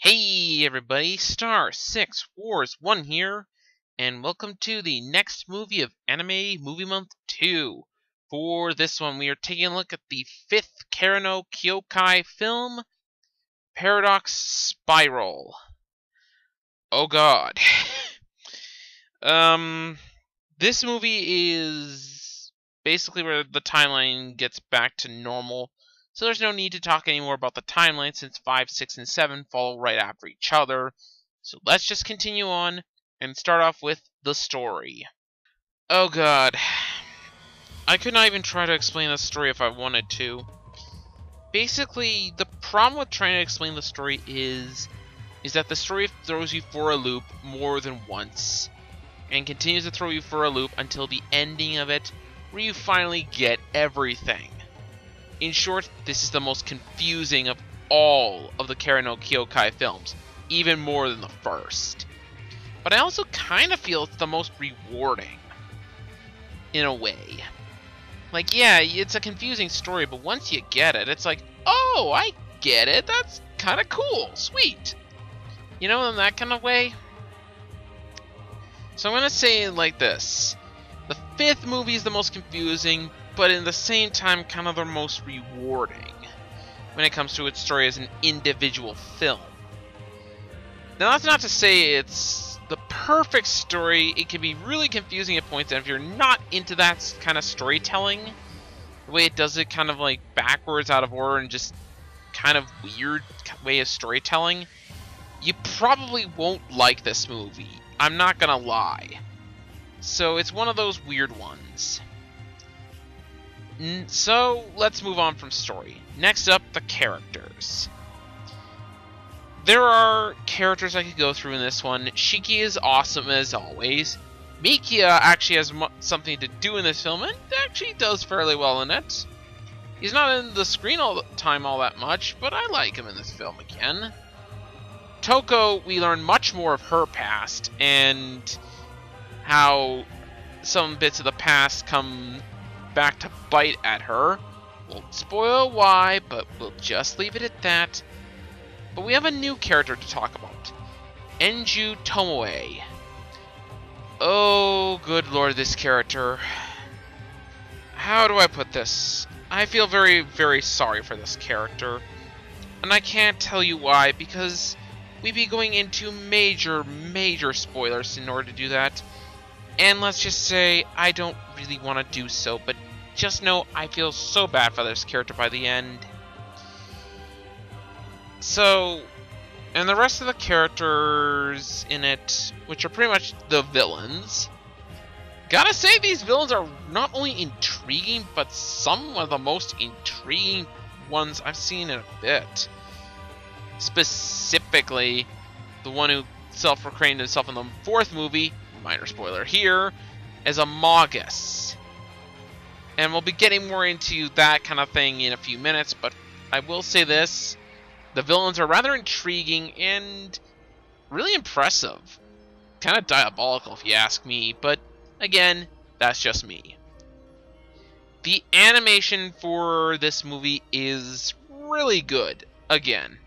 Hey everybody, Star 6 Wars 1 here, and welcome to the next movie of Anime Movie Month 2. For this one, we are taking a look at the 5th Kyoukai film, Paradox Spiral. Oh god. This movie is basically where the timeline gets back to normal. So there's no need to talk anymore about the timeline since 5, 6, and 7 follow right after each other. So let's just continue on and start off with the story. Oh god. I could not even try to explain the story if I wanted to. Basically, the problem with trying to explain the story is that the story throws you for a loop more than once. And continues to throw you for a loop until the ending of it, where you finally get everything. In short, this is the most confusing of all of the Kyoukai films, even more than the first. But I also kind of feel it's the most rewarding, in a way. Like, yeah, it's a confusing story, but once you get it, it's like, oh, I get it, that's kind of cool, sweet. You know, in that kind of way? So I'm going to say it like this. The 5th movie is the most confusing, but in the same time kind of the most rewarding when it comes to its story as an individual film. Now that's not to say it's the perfect story. It can be really confusing at points, and if you're not into that kind of storytelling, the way it does it kind of like backwards, out of order, and just kind of weird way of storytelling, you probably won't like this movie. I'm not gonna lie. So it's one of those weird ones. So let's move on from story. Next up, the characters. There are characters I could go through in this one. Shiki is awesome as always. Mikia actually has something to do in this film, and actually does fairly well in it. He's not in the screen all the time all that much, but I like him in this film again. Toko, we learn much more of her past, and how some bits of the past come back to bite at her. Won't spoil why, but we'll just leave it at that. But we have a new character to talk about. Enju Tomoe. Oh, good lord, this character. How do I put this? I feel very, very sorry for this character. And I can't tell you why, because we'd be going into major, major spoilers in order to do that. And let's just say, I don't really want to do so, but just know I feel so bad for this character by the end. So, and the rest of the characters in it, which are pretty much the villains, gotta say these villains are not only intriguing, but some of the most intriguing ones I've seen in a bit. Specifically, the one who self-proclaimed himself in the 4th movie, minor spoiler here, as a Magus. And we'll be getting more into that kind of thing in a few minutes, but I will say this. The villains are rather intriguing and really impressive. Kind of diabolical if you ask me, but again, that's just me. The animation for this movie is really good. Again,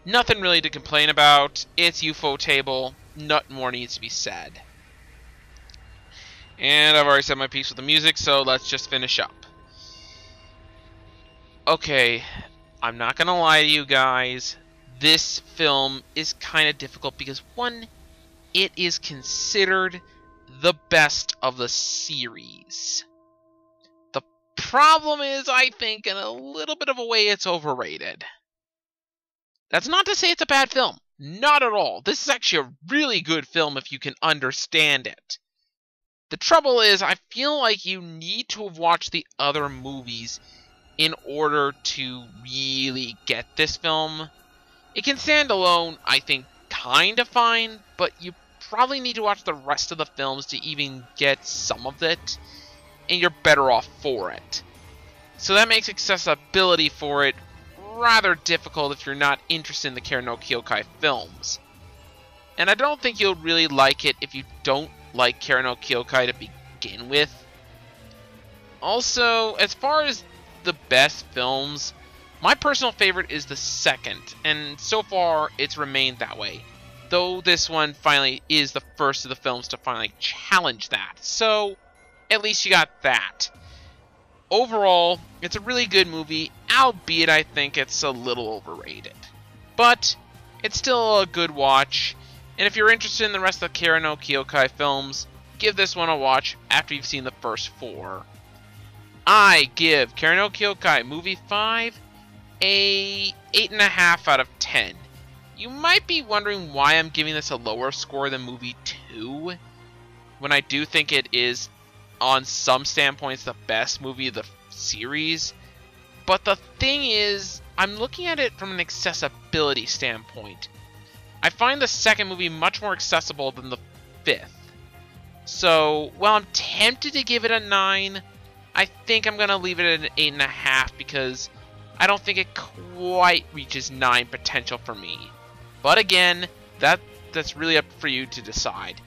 nothing really to complain about. It's UFO-table. Nothing more needs to be said. And I've already said my piece with the music, so let's just finish up. Okay, I'm not gonna lie to you guys. This film is kind of difficult because, one, it is considered the best of the series. The problem is, I think, in a little bit of a way, it's overrated. That's not to say it's a bad film. Not at all. This is actually a really good film if you can understand it. The trouble is, I feel like you need to have watched the other movies in order to really get this film. It can stand alone, I think, kind of fine, but you probably need to watch the rest of the films to even get some of it, and you're better off for it. So that makes accessibility for it rather difficult if you're not interested in the Kyoukai films. And I don't think you'll really like it if you don't like Kyoukai to begin with. Also, as far as the best films, My personal favorite is the second, and so far it's remained that way. Though this one finally is the first of the films to finally challenge that. So, at least you got that. Overall, it's a really good movie, albeit I think it's a little overrated. But, it's still a good watch, and if you're interested in the rest of the Kara no Kyoukai films, give this one a watch after you've seen the first 4. I give Kara no Kyoukai Movie 5 a 8.5 out of 10. You might be wondering why I'm giving this a lower score than Movie 2, when I do think it is, on some standpoints, the best movie of the series. But the thing is, I'm looking at it from an accessibility standpoint. I find the second movie much more accessible than the 5th. So, while I'm tempted to give it a 9, I think I'm going to leave it at an 8.5 because I don't think it quite reaches 9 potential for me. But again, that's really up for you to decide.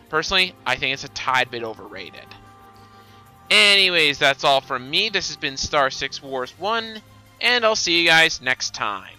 Personally, I think it's a tad bit overrated. Anyways, that's all from me. This has been Star 6 Wars 1, and I'll see you guys next time.